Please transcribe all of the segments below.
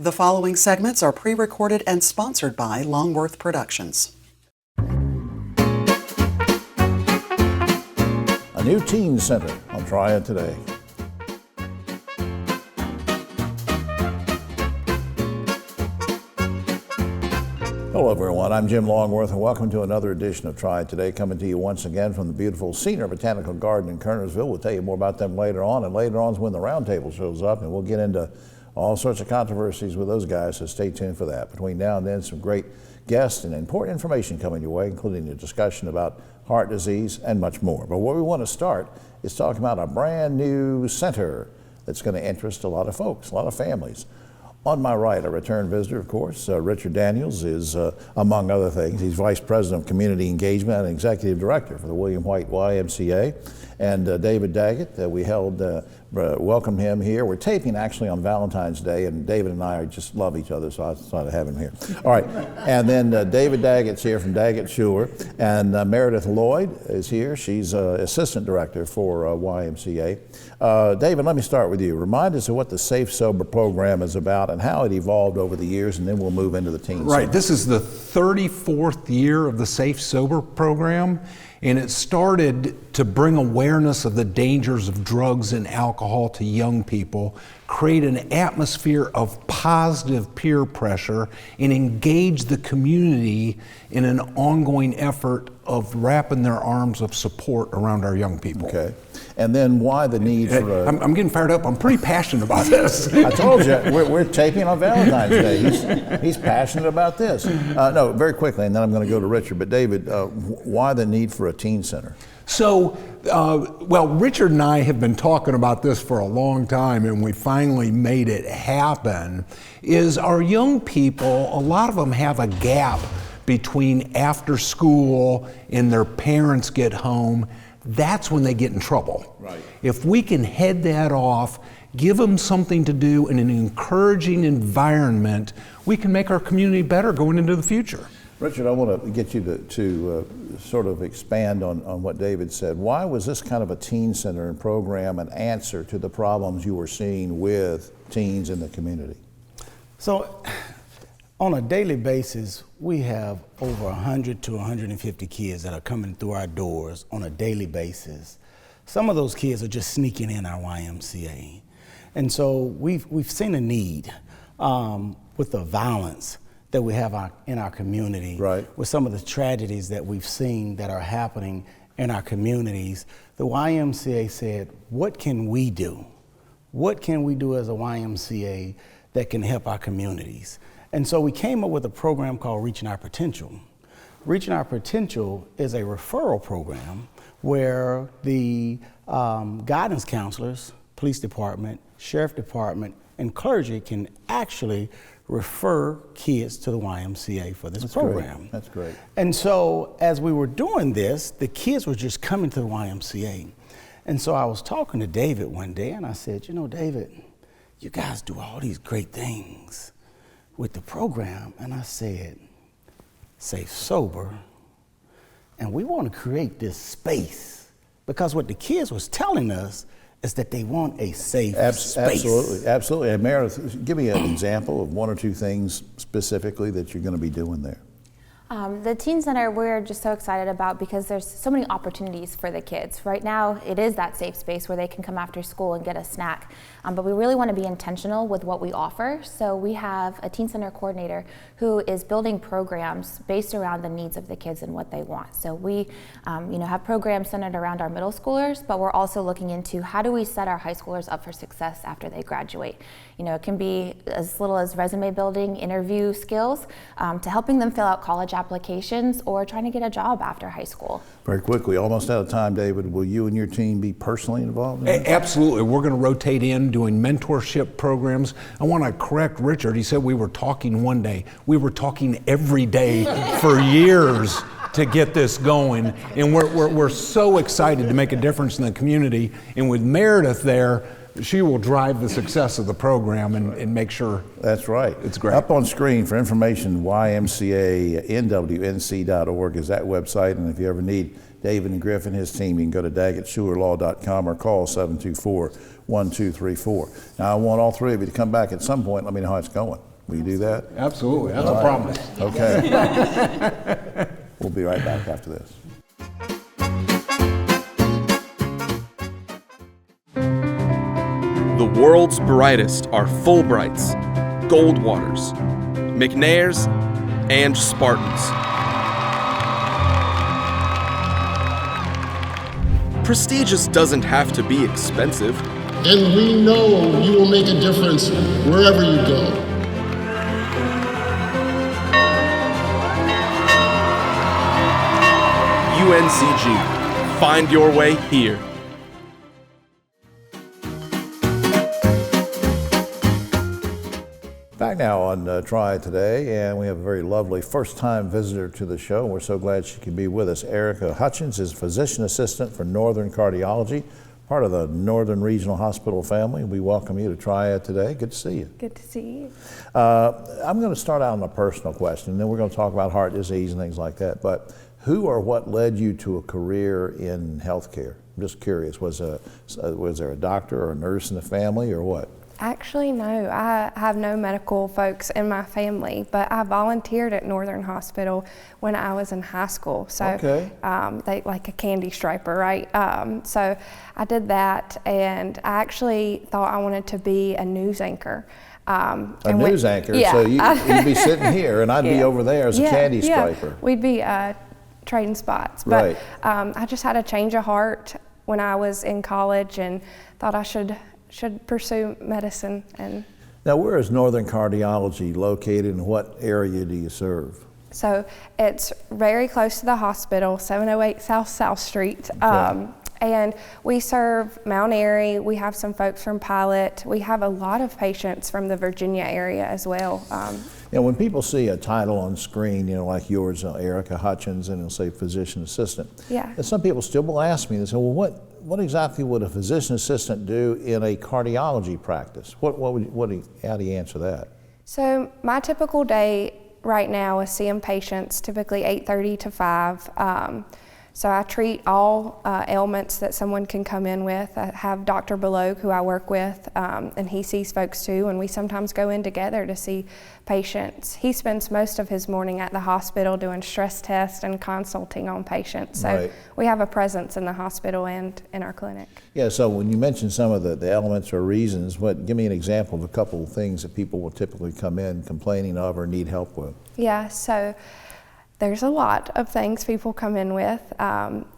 The following segments are pre-recorded and sponsored by Longworth Productions. A new teen center on Triad today. Hello everyone, I'm Jim Longworth and welcome to another edition of Triad Today, coming to you once again from the beautiful Cedar Botanical Garden in Kernersville. We'll tell you more about them later on, and later on is when the roundtable shows up, and we'll get into all sorts of controversies with those guys, so stay tuned for that. Between now and then, some great guests and important information coming your way, including a discussion about heart disease and much more. But where we want to start is talking about a brand new center that's going to interest a lot of folks, a lot of families. On my right, a return visitor, of course, Richard Daniels is, among other things, he's Vice President of Community Engagement and Executive Director for the William White YMCA. And David Daggett, we welcome him here. We're taping actually on Valentine's Day, and David and I just love each other, so I thought I'd have him here. All right, and then David Daggett's here from Daggett Schuler, and Meredith Lloyd is here. She's Assistant Director for YMCA. David, let me start with you. Remind us of what the Safe Sober program is about and how it evolved over the years, and then we'll move into the teen center. Right, this is the 34th year of the Safe Sober program, and it started to bring awareness of the dangers of drugs and alcohol to young people, create an atmosphere of positive peer pressure, and engage the community in an ongoing effort of wrapping their arms of support around our young people. Okay. And then why the need for I'm getting fired up. I'm pretty passionate about this. I told you, we're taping on Valentine's Day. He's passionate about this. No, very quickly, and then I'm going to go to Richard. But David, why the need for a teen center? So, Richard and I have been talking about this for a long time, and we finally made it happen, is our young people, a lot of them have a gap between after school and their parents get home. That's when they get in trouble. Right. If we can head that off, give them something to do in an encouraging environment, we can make our community better going into the future. Richard, I want to get you to sort of expand on what David said. Why was this kind of a teen center and program an answer to the problems you were seeing with teens in the community? So, on a daily basis, we have over 100 to 150 kids that are coming through our doors on a daily basis. Some of those kids are just sneaking in our YMCA. And so we've seen a need with the violence that we have in our community, right, with some of the tragedies that we've seen that are happening in our communities. The YMCA said, what can we do? What can we do as a YMCA that can help our communities? And so we came up with a program called Reaching Our Potential. Reaching Our Potential is a referral program where the guidance counselors, police department, sheriff department, and clergy can actually refer kids to the YMCA for this program. Great. That's great. And so as we were doing this, the kids were just coming to the YMCA. And so I was talking to David one day, and I said, you know, David, you guys do all these great things with the program. And I said, Safe Sober, and we want to create this space, because what the kids was telling us is that they want a safe space. Absolutely. And Meredith, give me an example of one or two things specifically that you're going to be doing there. The Teen Center, we're just so excited about because there's so many opportunities for the kids. Right now, it is that safe space where they can come after school and get a snack. But we really want to be intentional with what we offer. So we have a Teen Center coordinator who is building programs based around the needs of the kids and what they want. So we have programs centered around our middle schoolers, but we're also looking into how do we set our high schoolers up for success after they graduate. It can be as little as resume building, interview skills, to helping them fill out college applications or trying to get a job after high school. Very quickly, almost out of time, David, will you and your team be personally involved in that? Absolutely. We're going to rotate in doing mentorship programs. I want to correct Richard. He said we were talking one day. We were talking every day for years to get this going, and we're so excited to make a difference in the community. And with Meredith there, she will drive the success of the program and make sure. That's right. It's great. Up on screen for information, YMCANWNC.org is that website, and if you ever need David and Griffin, his team, you can go to daggettschulerlaw.com or call 724 1, 2, 3, 4. Now I want all three of you to come back at some point. Let me know how it's going. Will you do that? Absolutely, that's a promise. Okay. We'll be right back after this. The world's brightest are Fulbrights, Goldwaters, McNairs, and Spartans. Prestigious doesn't have to be expensive. And we know you will make a difference wherever you go. UNCG. Find your way here. Back now on Triad today, and we have a very lovely first-time visitor to the show. We're so glad she could be with us. Erica Hutchins is physician assistant for Northern Cardiology, part of the Northern Regional Hospital family. We welcome you to Triad today. Good to see you. Good to see you. I'm going to start out on a personal question, and then we're going to talk about heart disease and things like that. But who or what led you to a career in healthcare? I'm just curious. Was there a doctor or a nurse in the family, or what? Actually, no. I have no medical folks in my family, but I volunteered at Northern Hospital when I was in high school. So, okay. They like a candy striper, right? So I did that, and I actually thought I wanted to be a news anchor. A news anchor, yeah. So you'd be sitting here, and I'd be over there as a candy striper. Yeah. We'd be trading spots. Right. But I just had a change of heart when I was in college, and thought I should pursue medicine. And now, where is Northern Cardiology located, and what area do you serve? So it's very close to the hospital, 708 South Street. Okay. And we serve Mount Airy. We have some folks from Pilot. We have a lot of patients from the Virginia area as well. When people see a title on screen, like yours, Erica Hutchins, and it'll say physician assistant. Yeah. And some people still will ask me, they say, well, what exactly would a physician assistant do in a cardiology practice? How do you answer that? So my typical day right now is seeing patients, typically 8:30 to 5. So I treat all ailments that someone can come in with. I have Dr. Below, who I work with, and he sees folks too, and we sometimes go in together to see patients. He spends most of his morning at the hospital doing stress tests and consulting on patients. So Right. we have a presence in the hospital and in our clinic. Yeah, so when you mention some of the elements or reasons, give me an example of a couple of things that people will typically come in complaining of or need help with. Yeah, so there's a lot of things people come in with.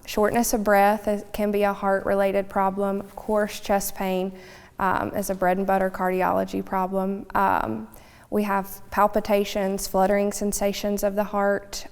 Shortness of breath can be a heart-related problem. Of course, chest pain is a bread and butter cardiology problem. We have palpitations, fluttering sensations of the heart,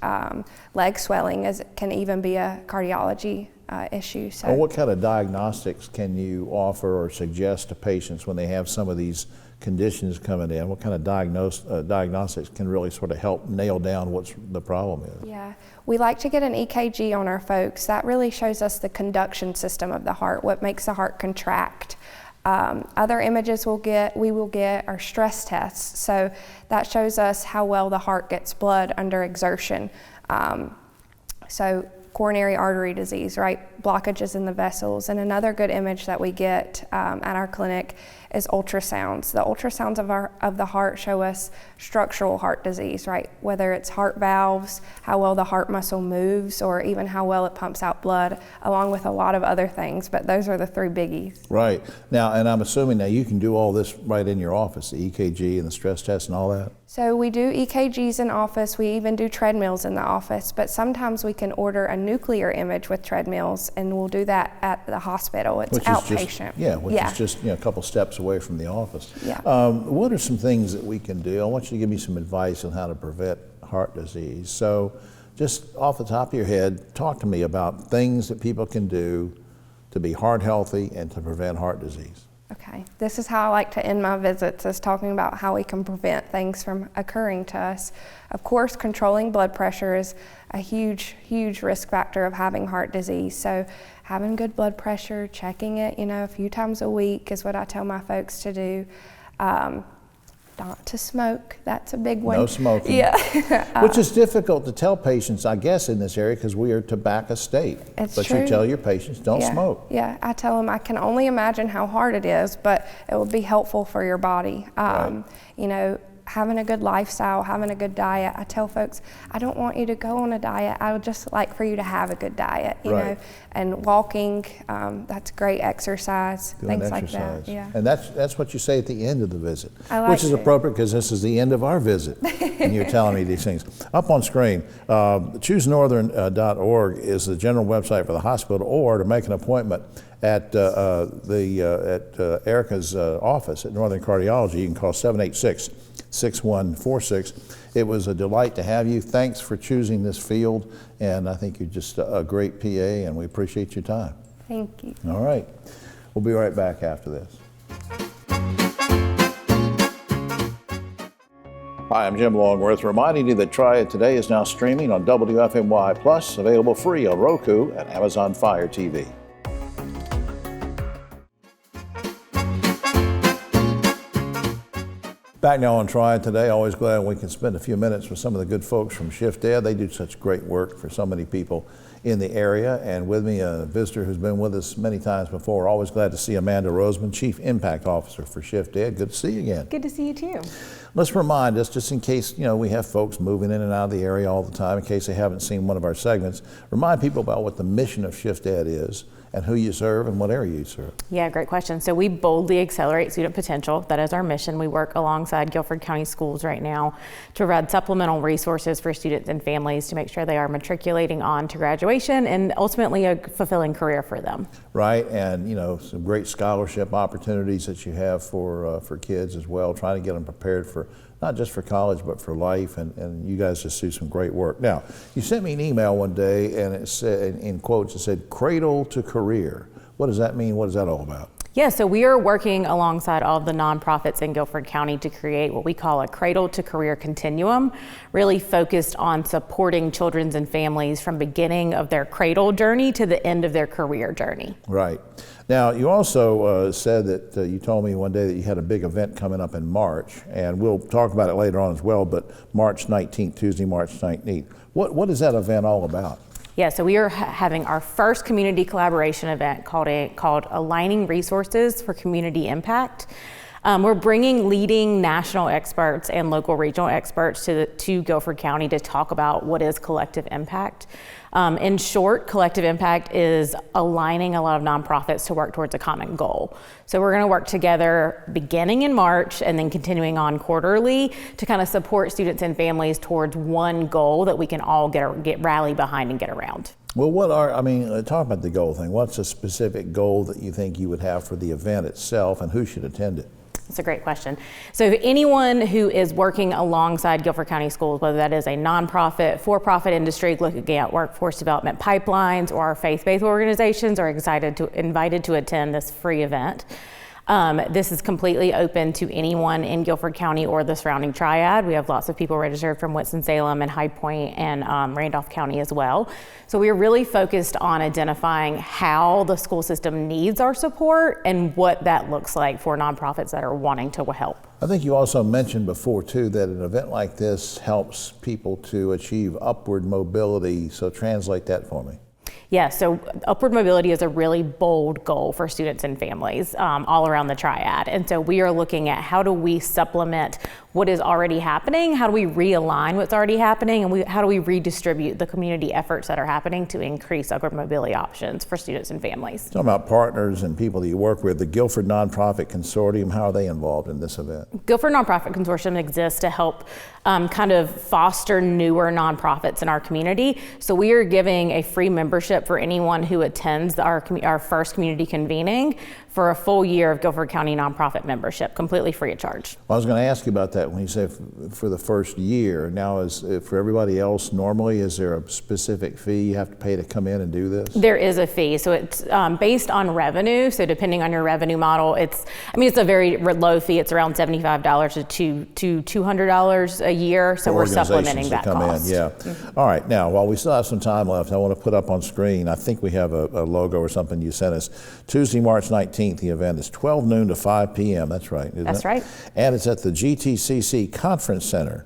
leg swelling can even be a cardiology issue. So, Well, what kind of diagnostics can you offer or suggest to patients when they have some of these conditions coming in? What kind of diagnostics can really sort of help nail down what the problem is? yeah, we like to get an EKG on our folks. That really shows us the conduction system of the heart, what makes the heart contract. Other images we will get are stress tests. So that shows us how well the heart gets blood under exertion. So coronary artery disease, right? Blockages in the vessels. And another good image that we get at our clinic is ultrasounds. The ultrasounds of the heart show us structural heart disease, right? Whether it's heart valves, how well the heart muscle moves, or even how well it pumps out blood, along with a lot of other things. But those are the three biggies. Right. Now, and I'm assuming that you can do all this right in your office, the EKG and the stress test and all that? So we do EKGs in office. We even do treadmills in the office. But sometimes we can order a nuclear image with treadmills, and we'll do that at the hospital. It's outpatient. Which is just a couple steps away from the office. Yeah. What are some things that we can do? I want you to give me some advice on how to prevent heart disease. So just off the top of your head, talk to me about things that people can do to be heart healthy and to prevent heart disease. Okay, this is how I like to end my visits, is talking about how we can prevent things from occurring to us. Of course, controlling blood pressure is a huge, huge risk factor of having heart disease. So having good blood pressure, checking it, a few times a week is what I tell my folks to do. not to smoke. That's a big one. No smoking. Yeah. Which is difficult to tell patients, I guess, in this area because we are a tobacco state. It's but true. you tell your patients, don't Yeah. smoke. Yeah, I tell them I can only imagine how hard it is, but it will be helpful for your body. Right. You know, having a good lifestyle, having a good diet. I tell folks, I don't want you to go on a diet. I would just like for you to have a good diet, you Right. know. And walking, that's great exercise, Doing things exercise. like that. Yeah. And that's what you say at the end of the visit, I like which is to. appropriate because this is the end of our visit, and you're telling me these things. Up on screen, choosenorthern.org is the general website for the hospital, or to make an appointment at Erica's office at Northern Cardiology, you can call 786-6146. It was a delight to have you. Thanks for choosing this field, and I think you're just a great PA, and we appreciate your time. Thank you. All right. We'll be right back after this. Hi, I'm Jim Longworth, reminding you that Triad Today is now streaming on WFMY Plus, available free on Roku and Amazon Fire TV. Back now on Triad Today, always glad we can spend a few minutes with some of the good folks from Shift Ed. They do such great work for so many people in the area. And with me, a visitor who's been with us many times before. Always glad to see Amanda Roseman, Chief Impact Officer for Shift Ed. Good to see you again. Good to see you too. Let's remind us, just in case, you know, we have folks moving in and out of the area all the time, in case they haven't seen one of our segments, remind people about what the mission of Shift Ed is and who you serve and what area you serve. Yeah, great question. So we boldly accelerate student potential. That is our mission. We work alongside Guilford County Schools right now to provide supplemental resources for students and families to make sure they are matriculating on to graduation and ultimately a fulfilling career for them. Right, and you know, some great scholarship opportunities that you have for kids as well, trying to get them prepared for not just for college, but for life, and you guys just do some great work. Now, you sent me an email one day, and it said, in quotes, it said, cradle to career. What does that mean? What is that all about? Yeah, so we are working alongside all of the nonprofits in Guilford County to create what we call a cradle to career continuum, really focused on supporting children and families from beginning of their cradle journey to the end of their career journey. Right. Now, you also said that you told me one day that you had a big event coming up in March, and we'll talk about it later on as well, but March 19th, Tuesday, March 19th. What is that event all about? Yeah, so we are having our first community collaboration event called Aligning Resources for Community Impact. We're bringing leading national experts and local regional experts to Guilford County to talk about what is collective impact. In short, collective impact is aligning a lot of nonprofits to work towards a common goal. So we're going to work together beginning in March and then continuing on quarterly to kind of support students and families towards one goal that we can all get rally behind and get around. Well, talk about the goal thing. What's a specific goal that you think you would have for the event itself, and who should attend it? That's a great question. So anyone who is working alongside Guilford County Schools, whether that is a nonprofit, for-profit industry looking at workforce development pipelines, or our faith-based organizations, are invited to attend this free event. This is completely open to anyone in Guilford County or the surrounding Triad. We have lots of people registered from Winston-Salem and High Point and Randolph County as well. So we are really focused on identifying how the school system needs our support and what that looks like for nonprofits that are wanting to help. I think you also mentioned before too that an event like this helps people to achieve upward mobility. So translate that for me. Yeah, so upward mobility is a really bold goal for students and families all around the Triad. And so we are looking at how do we supplement what is already happening, how do we realign what's already happening, and how do we redistribute the community efforts that are happening to increase upward mobility options for students and families. Talking about partners and people that you work with, the Guilford Nonprofit Consortium, how are they involved in this event? Guilford Nonprofit Consortium exists to help kind of foster newer nonprofits in our community. So we are giving a free membership for anyone who attends our first community convening for a full year of Guilford County nonprofit membership, completely free of charge. Well, I was going to ask you about that when you say for the first year. Now, for everybody else, normally, is there a specific fee you have to pay to come in and do this? There is a fee. So it's based on revenue. So depending on your revenue model, it's a very low fee. It's around $75 to $200 a year. So we're supplementing that cost. Yeah. Mm-hmm. All right. Now, while we still have some time left, I want to put up on screen, I think we have a logo or something you sent us. Tuesday, March 19th. 19th. The event is 12 noon to 5 p.m. That's right, isn't it? That's right. And it's at the GTCC Conference Center.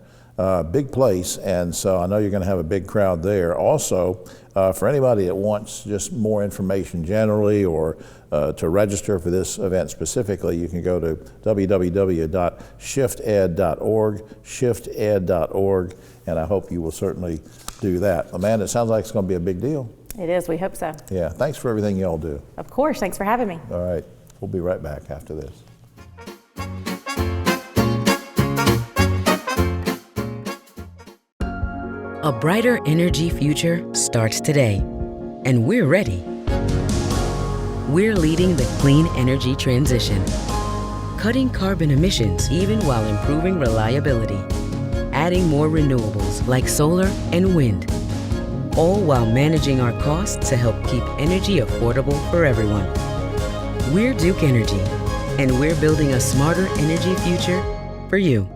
Big place, and so I know you're going to have a big crowd there. Also, for anybody that wants just more information generally or to register for this event specifically, you can go to www.shifted.org, and I hope you will certainly do that. Amanda, it sounds like it's going to be a big deal. It is. We hope so. Yeah, thanks for everything y'all do. Of course. Thanks for having me. All right, we'll be right back after this. A brighter energy future starts today, and we're ready. We're leading the clean energy transition, cutting carbon emissions even while improving reliability, adding more renewables like solar and wind, all while managing our costs to help keep energy affordable for everyone. We're Duke Energy, and we're building a smarter energy future for you.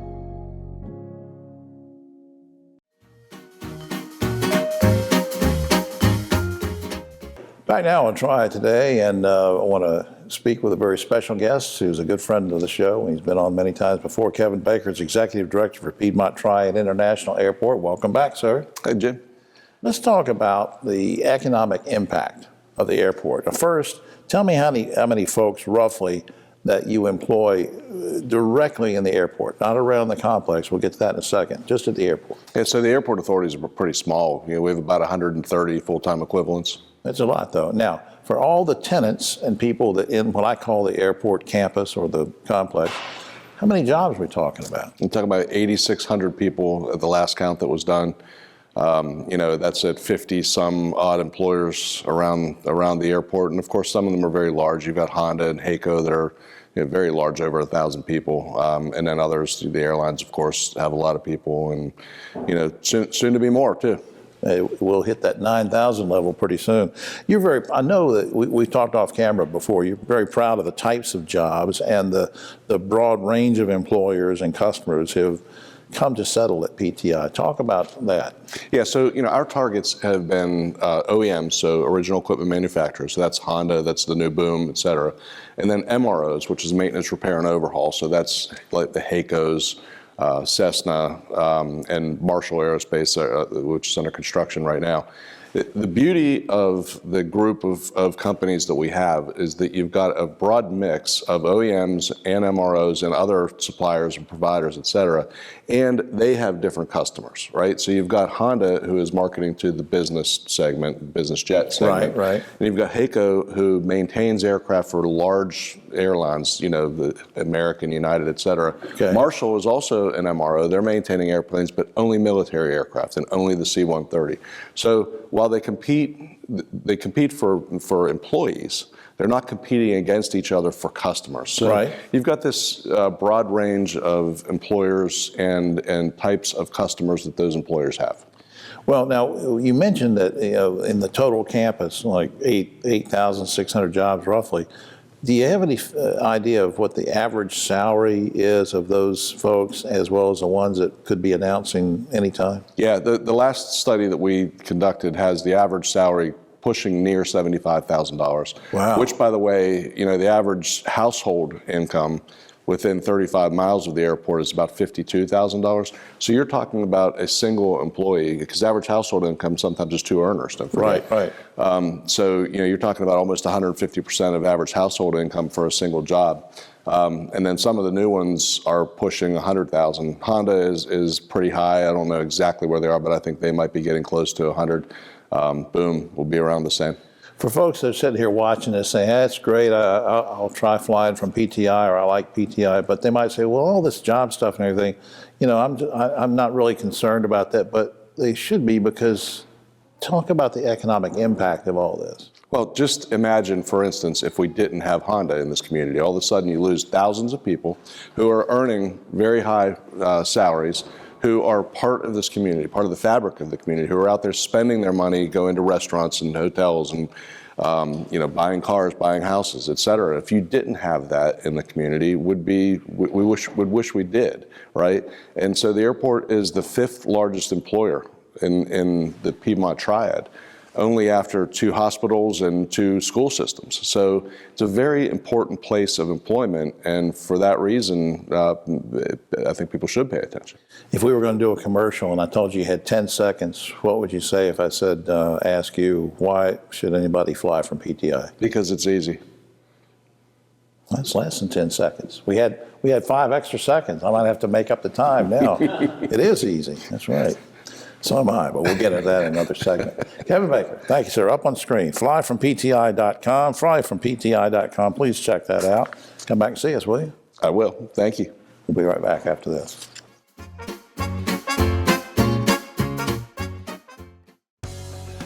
Back now on Triad today, and I want to speak with a very special guest who's a good friend of the show. He's been on many times before. Kevin Baker is Executive Director for Piedmont Triad International Airport. Welcome back, sir. Hey, Jim. Let's talk about the economic impact of the airport. First, tell me how many folks roughly that you employ directly in the airport, not around the complex. We'll get to that in a second, just at the airport. Yeah, so the airport authorities are pretty small. We have about 130 full-time equivalents. That's a lot, though. Now, for all the tenants and people that in what I call the airport campus or the complex, how many jobs are we talking about? I'm talking about 8,600 people at the last count that was done. That's at 50 some odd employers around the airport, and of course some of them are very large. You've got Honda and HAECO that are very large, over 1,000 people, and then others. The airlines, of course, have a lot of people, and soon to be more too. We'll hit that 9,000 level pretty soon. I know that we've talked off camera before, you're very proud of the types of jobs and the broad range of employers and customers who have come to settle at PTI. Talk about that. Yeah, so our targets have been OEMs, so original equipment manufacturers. So that's Honda, that's the new Boom, et cetera. And then MROs, which is maintenance, repair, and overhaul. So that's like the HAECOs, Cessna, and Marshall Aerospace, which is under construction right now. The beauty of the group of companies that we have is that you've got a broad mix of OEMs and MROs and other suppliers and providers, et cetera, and they have different customers, right? So you've got Honda, who is marketing to the business segment, business jet segment. Right. And you've got HAECO, who maintains aircraft for large airlines, the American, United, et cetera. Okay. Marshall is also an MRO. They're maintaining airplanes, but only military aircraft and only the C-130. So while they compete for employees, they're not competing against each other for customers. So right. You've got this broad range of employers and types of customers that those employers have. Well, now you mentioned that in the total campus, like 8,600 jobs roughly. Do you have any idea of what the average salary is of those folks, as well as the ones that could be announcing anytime? Yeah, the last study that we conducted has the average salary pushing near $75,000. Wow. Which, by the way, the average household income within 35 miles of the airport is about $52,000. So you're talking about a single employee, because average household income sometimes is two earners, don't forget. Right. So you're talking about almost 150% of average household income for a single job. And then some of the new ones are pushing 100,000. Honda is pretty high. I don't know exactly where they are, but I think they might be getting close to 100. Boom will be around the same. For folks that are sitting here watching this saying, that's great, I'll try flying from PTI, or I like PTI, but they might say, well, all this job stuff and everything, I'm not really concerned about that, but they should be, because talk about the economic impact of all this. Well, just imagine, for instance, if we didn't have Honda in this community. All of a sudden you lose thousands of people who are earning very high salaries, who are part of this community, part of the fabric of the community, who are out there spending their money, going to restaurants and hotels and buying cars, buying houses, et cetera. If you didn't have that in the community, would wish we did, right? And so the airport is the 5th largest employer in the Piedmont Triad. only after 2 hospitals and 2 school systems. So it's a very important place of employment, and for that reason, I think people should pay attention. If we were going to do a commercial and I told you had 10 seconds, what would you say if I said, ask you, why should anybody fly from PTI? Because it's easy. That's less than 10 seconds. We had 5 extra seconds. I might have to make up the time now. It is easy. That's right. So am I, but we'll get into that in another segment. Kevin Baker, thank you, sir. Up on screen, flyfrompti.com, flyfrompti.com. Please check that out. Come back and see us, will you? I will. Thank you. We'll be right back after this.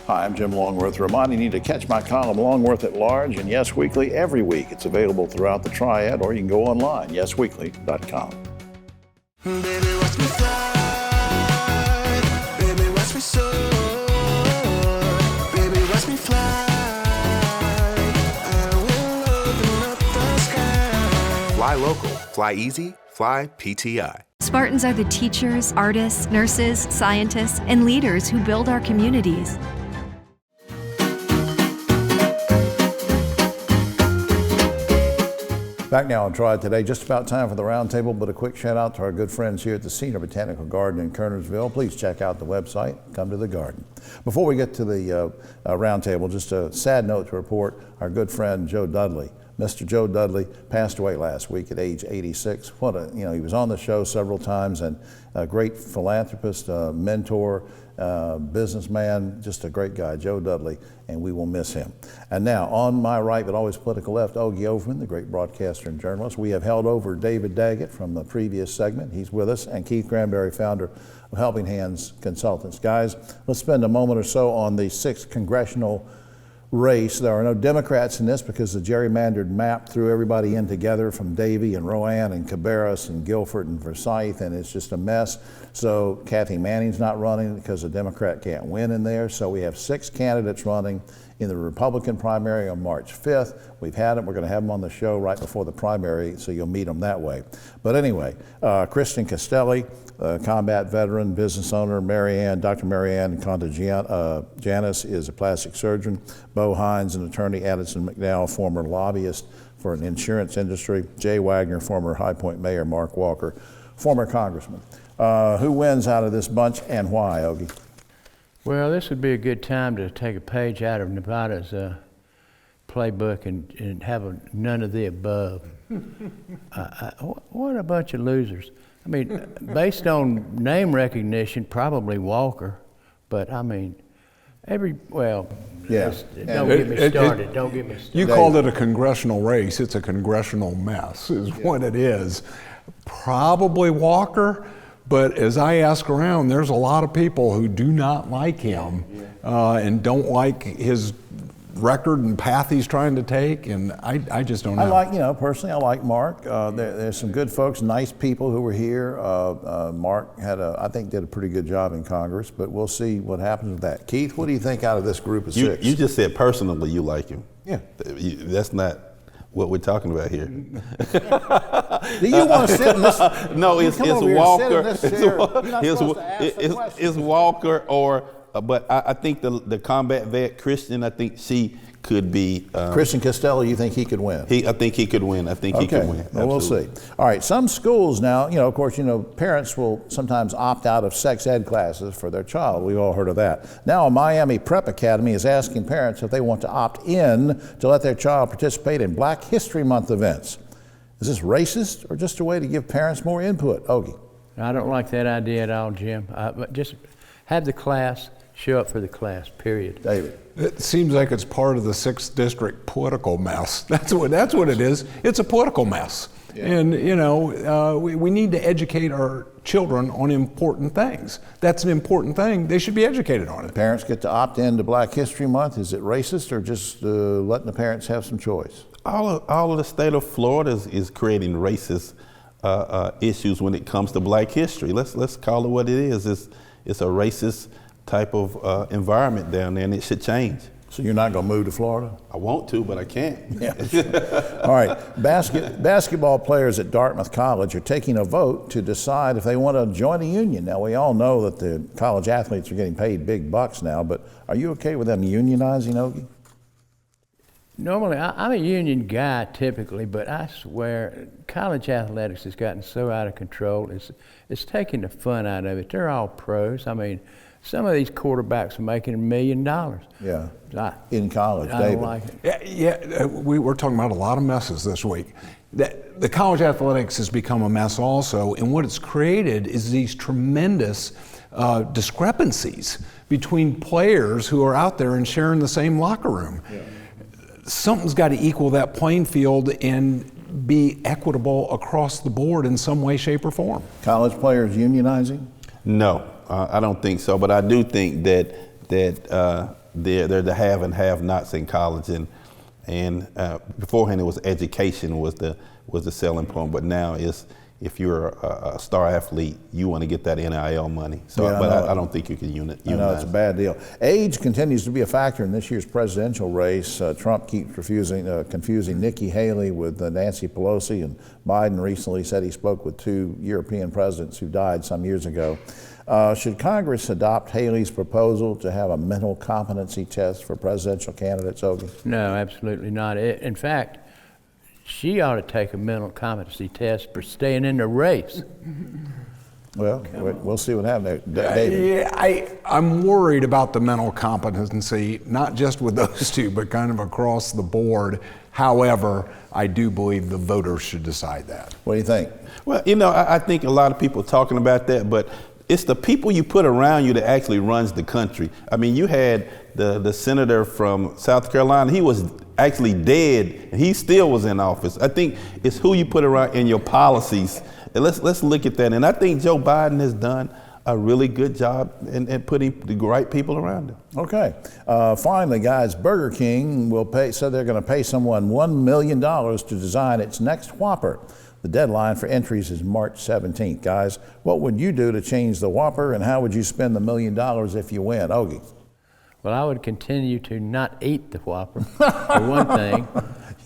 Hi, I'm Jim Longworth, reminding you to catch my column Longworth at Large and Yes Weekly every week. It's available throughout the Triad, or you can go online, yesweekly.com. Baby, watch me fly. Baby, watch me soar. Baby, watch me fly. I will open up the sky. Fly local, fly easy, fly PTI. Spartans are the teachers, artists, nurses, scientists, and leaders who build our communities. Back now on Triad today, just about time for the roundtable, but a quick shout out to our good friends here at the Senior Botanical Garden in Kernersville. Please check out the website, come to the garden. Before we get to the roundtable, just a sad note to report, our good friend Joe Dudley. Mr. Joe Dudley passed away last week at age 86. He was on the show several times, and a great philanthropist, mentor, businessman, just a great guy, Joe Dudley, and we will miss him. And now, on my right, but always political left, Ogie Overman, the great broadcaster and journalist. We have held over David Daggett from the previous segment. He's with us, and Keith Granberry, founder of Helping Hands Consultants. Guys, let's spend a moment or so on the 6th congressional race. There are no Democrats in this because the gerrymandered map threw everybody in together from Davie and Rowan and Cabarrus and Guilford and Forsyth, and it's just a mess. So Kathy Manning's not running because a Democrat can't win in there. So we have 6 candidates running in the Republican primary on March 5th. We've had them. We're going to have them on the show right before the primary, so you'll meet them that way. But anyway, Kristen Castelli, combat veteran, business owner, Dr. Marianne Conta-Janis is a plastic surgeon. Bo Hines, an attorney. Addison McDowell, former lobbyist for an insurance industry. Jay Wagner, former High Point mayor. Mark Walker, former congressman. Who wins out of this bunch and why, Ogie? Well, this would be a good time to take a page out of Nevada's playbook and have a none of the above. What a bunch of losers. I mean, based on name recognition, probably Walker, but I mean, don't get me started. Don't get me started. You called it a congressional race. It's a congressional mess, is what it is. Probably Walker, but as I ask around, there's a lot of people who do not like him and don't like his record and path he's trying to take, and I just don't know. Personally, I like Mark. There's some good folks, nice people who were here. Mark I think did a pretty good job in Congress, but we'll see what happens with that. Keith, what do you think out of this group of 6? You just said personally you like him. Yeah. That's not what we're talking about here. Do you want to sit in this? No, it's Walker. It's Walker but I think the combat vet, Christian, I think she could be. Christian Costello, you think he could win? I think he could win. I think he could win. Well, we'll see. All right, some schools now, of course, parents will sometimes opt out of sex ed classes for their child. We've all heard of that. Now, Miami Prep Academy is asking parents if they want to opt in to let their child participate in Black History Month events. Is this racist or just a way to give parents more input? Ogie? I don't like that idea at all, Jim. But just have the class. Show up for the class, period. David. It seems like it's part of the 6th District political mess. That's what it is. It's a political mess. Yeah. And, we need to educate our children on important things. That's an important thing. They should be educated on it. Parents get to opt in to Black History Month. Is it racist or just letting the parents have some choice? All of the state of Florida is creating racist issues when it comes to Black history. Let's call it what it is. It's a racist type of environment down there, and it should change. So you're not going to move to Florida? I want to, but I can't. Yeah. All right. Basketball players at Dartmouth College are taking a vote to decide if they want to join a union. Now, we all know that the college athletes are getting paid big bucks now, but are you okay with them unionizing, Ogie? Normally, I'm a union guy typically, but I swear college athletics has gotten so out of control. It's taking the fun out of it. They're all pros. I mean, some of these quarterbacks are making $1 million. Yeah. In college, I David. don't like it. We were talking about a lot of messes this week. The college athletics has become a mess also, and what it's created is these tremendous discrepancies between players who are out there and sharing the same locker room. Yeah. Something's got to equal that playing field and be equitable across the board in some way, shape, or form. College players unionizing? No, I don't think so. But I do think that they're the have and have-nots in college, and beforehand it was education was the selling point, but now it's if you're a star athlete, you want to get that NIL money. So, yeah, but I don't think you can unionize. I know it's a bad deal. Age continues to be a factor in this year's presidential race. Trump keeps confusing Nikki Haley with Nancy Pelosi, and Biden recently said he spoke with 2 European presidents who died some years ago. Should Congress adopt Haley's proposal to have a mental competency test for presidential candidates, Ogie? No, absolutely not. In fact, she ought to take a mental competency test for staying in the race. Well, we'll see what happens. David. I'm worried about the mental competency, not just with those two, but kind of across the board. However, I do believe the voters should decide that. What do you think? Well, I think a lot of people are talking about that, but it's the people you put around you that actually runs the country. I mean, you had the senator from South Carolina. He was actually dead, and he still was in office. I think it's who you put around in your policies. And let's look at that. And I think Joe Biden has done a really good job in putting the right people around him. Okay. Finally, guys, Burger King said they're going to pay someone $1 million to design its next Whopper. The deadline for entries is March 17th. Guys, what would you do to change the Whopper, and how would you spend the $1 million if you win? Ogie? Well, I would continue to not eat the Whopper, for one thing.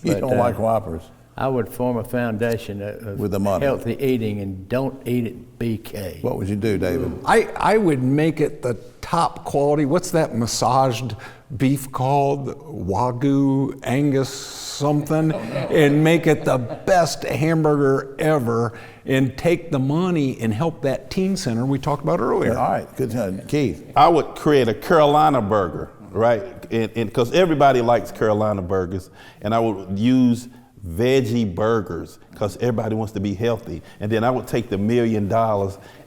You don't like Whoppers? I would form a foundation of with the money. Healthy eating and don't eat it BK. What would you do, David? I would make it the top quality. What's that massaged beef called? Wagyu, Angus something, and make it the best hamburger ever, and take the money and help that teen center we talked about earlier. All right, good. Keith? I would create a Carolina burger, right? And because everybody likes Carolina burgers, and I would use veggie burgers because everybody wants to be healthy. And then I would take the $1 million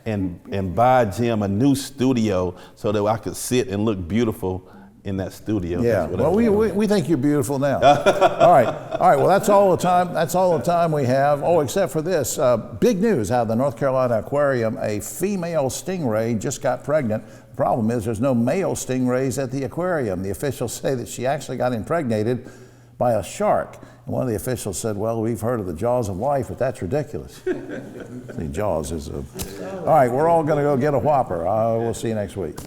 and buy Jim a new studio so that I could sit and look beautiful in that studio. Yeah, well, we think you're beautiful now. All right, well, that's all the time we have. Oh, except for this, big news out of the North Carolina Aquarium. A female stingray just got pregnant. The problem is there's no male stingrays at the aquarium. The officials say that she actually got impregnated by a shark. And one of the officials said, well, we've heard of the jaws of life, but that's ridiculous. The jaws is a... All right, we're all going to go get a Whopper. We'll see you next week.